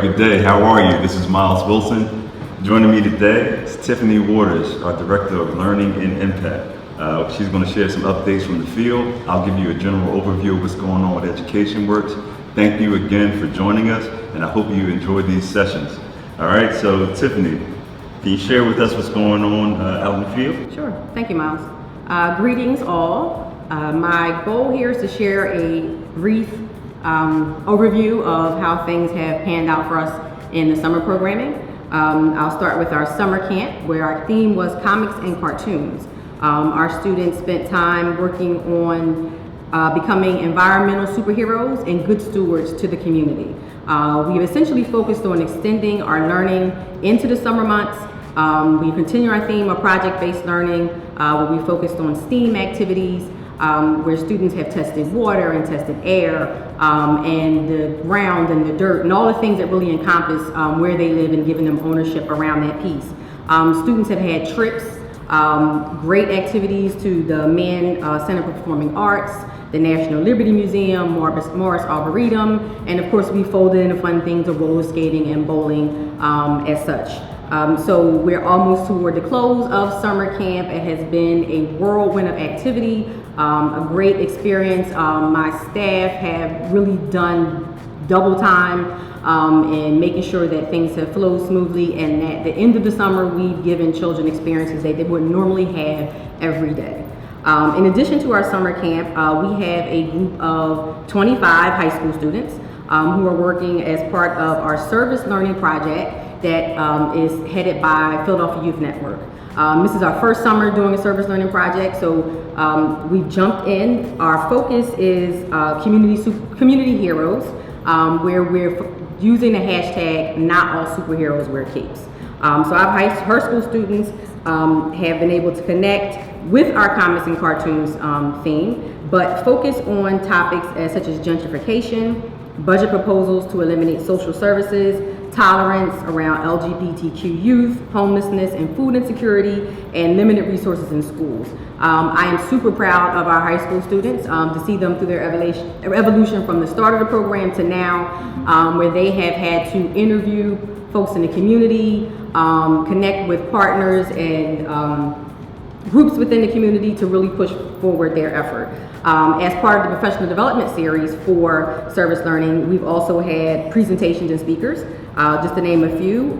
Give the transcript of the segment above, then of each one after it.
good day. How are you? This is Miles Wilson. Joining me today is Tiffany Waters, our Director of Learning and Impact. She's going to share some updates from the field. I'll give you a general overview of what's going on with EducationWorks. Thank you again for joining us, and I hope you enjoy these sessions. All right, so Tiffany, can you share with us what's going on out in the field? Sure. Thank you, Miles. Greetings all. My goal here is to share a brief overview of how things have panned out for us in the summer programming. I'll start with our summer camp, where our theme was comics and cartoons. Our students spent time working on becoming environmental superheroes and good stewards to the community. We've essentially focused on extending our learning into the summer months. We continue our theme of project-based learning, where we focused on STEAM activities, where students have tested water and tested air, and the ground and the dirt, and all the things that really encompass where they live and giving them ownership around that piece. Students have had trips, great activities to the Mann Center for Performing Arts, the National Liberty Museum, Morris Arboretum, and of course we folded in the fun things of roller skating and bowling as such. So we're almost toward the close of summer camp. It has been a whirlwind of activity, a great experience. My staff have really done double time in making sure that things have flowed smoothly, and at the end of the summer we've given children experiences that they would normally have every day. In addition to our summer camp, we have a group of 25 high school students who are working as part of our service learning project that is headed by Philadelphia Youth Network. This is our first summer doing a service learning project, so we've jumped in. Our focus is community heroes, where we're using the hashtag not all superheroes wear capes. So our high school students have been able to connect with our comics and cartoons theme, but focus on topics such as gentrification, budget proposals to eliminate social services, tolerance around LGBTQ youth, homelessness and food insecurity, and limited resources in schools. I am super proud of our high school students to see them through their evolution from the start of the program to now, where they have had to interview folks in the community, connect with partners and groups within the community to really push forward their effort. As part of the professional development series for service learning, we've also had presentations and speakers. Just to name a few,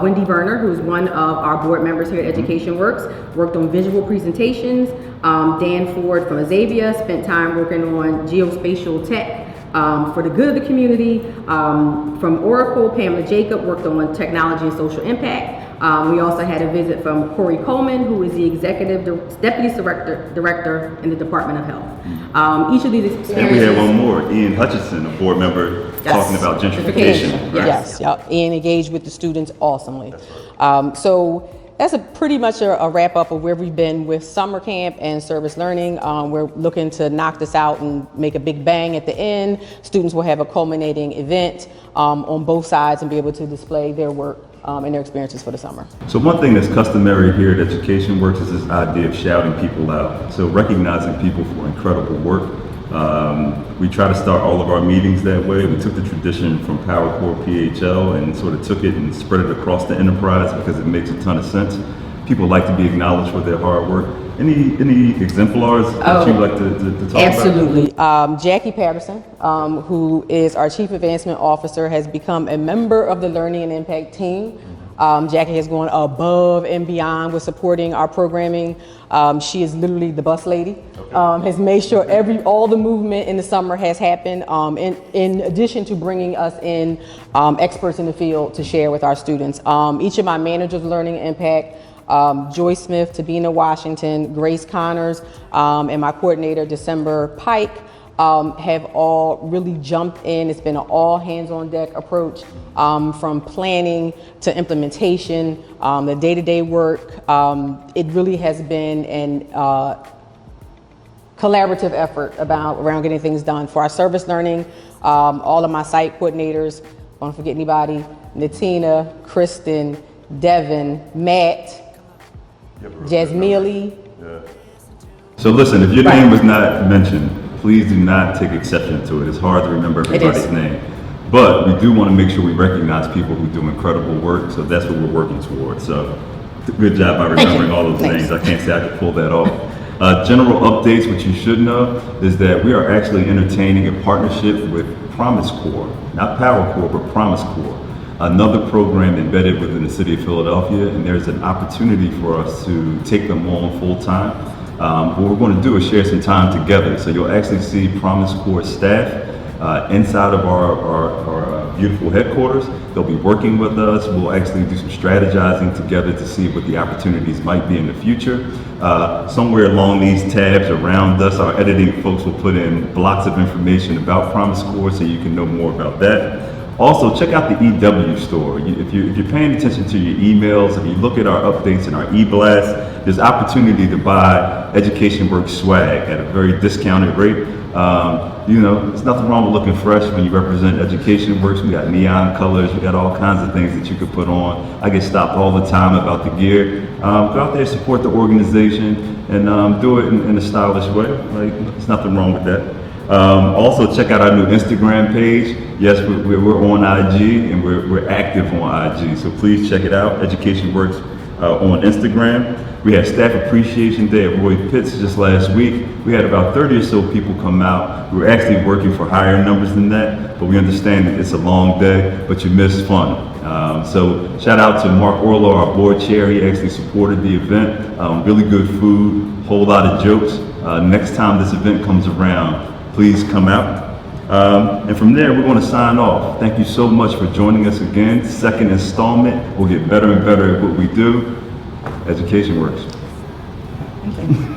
Wendy Verner, who's one of our board members here at EducationWorks, worked on visual presentations. Dan Ford from Xavier spent time working on geospatial tech for the good of the community. From Oracle, Pamela Jacob worked on technology and social impact. We also had a visit from Corey Coleman, who is the Executive Deputy Director in the Department of Health. Each of these experiences... And we had one more, Ian Hutchinson, a board member, talking about gentrification. Right? Yes, yep. Ian engaged with the students awesomely. So that's pretty much a wrap up of where we've been with summer camp and service learning. We're looking to knock this out and make a big bang at the end. Students will have a culminating event on both sides and be able to display their work and their experiences for the summer. So one thing that's customary here at EducationWorks is this idea of shouting people out. So recognizing people for incredible work. We try to start all of our meetings that way. We took the tradition from PowerCorpsPHL and sort of took it and spread it across the enterprise because it makes a ton of sense. People like to be acknowledged for their hard work. Any exemplars that you'd like to talk absolutely. about? Jackie Patterson, who is our Chief Advancement Officer, has become a member of the Learning and Impact team. Jackie has gone above and beyond with supporting our programming. She is literally the bus lady. Has made sure all the movement in the summer has happened, in addition to bringing us in experts in the field to share with our students. Each of my managers of Learning and Impact, Joy Smith, Tabina Washington, Grace Connors, and my coordinator, December Pike, have all really jumped in. It's been an all hands on deck approach, from planning to implementation, the day-to-day work. It really has been an collaborative effort around getting things done. For our service learning, all of my site coordinators, I don't forget anybody, Natina, Kristen, Devin, Matt, Jasmili. So listen, if your name was not mentioned, please do not take exception to it. It's hard to remember everybody's name. But we do want to make sure we recognize people who do incredible work, so that's what we're working towards. So good job by remembering all those Thanks. things. I can't say I could pull that off. General updates, what you should know is that we are actually entertaining a partnership with Promise Corps, not PowerCorp, but Promise Corps, another program embedded within the city of Philadelphia, and there's an opportunity for us to take them on full time. What we're going to do is share some time together. So you'll actually see Promise Corps staff inside of our beautiful headquarters. They'll be working with us. We'll actually do some strategizing together to see what the opportunities might be in the future. Somewhere along these tabs around us, our editing folks will put in blocks of information about Promise Corps so you can know more about that. Also, check out the EW store. If you're paying attention to your emails, if you look at our updates and our e-blast, there's opportunity to buy EducationWorks swag at a very discounted rate. You know, there's nothing wrong with looking fresh when you represent EducationWorks. We got neon colors, we got all kinds of things that you could put on. I get stopped all the time about the gear. Go out there, support the organization, and do it in a stylish way. Like, there's nothing wrong with that. Also, check out our new Instagram page. Yes, we're on IG, and we're active on IG, so please check it out, EducationWorks on Instagram. We had Staff Appreciation Day at Roy Pitts just last week. We had about 30 or so people come out. We were actually working for higher numbers than that, but we understand that it's a long day, but you miss fun. So shout out to Mark Orlow, our board chair. He actually supported the event. Really good food, whole lot of jokes. Next time this event comes around, please come out. And from there, we're going to sign off. Thank you so much for joining us again. Second installment. We'll get better and better at what we do. EducationWorks. Thank you.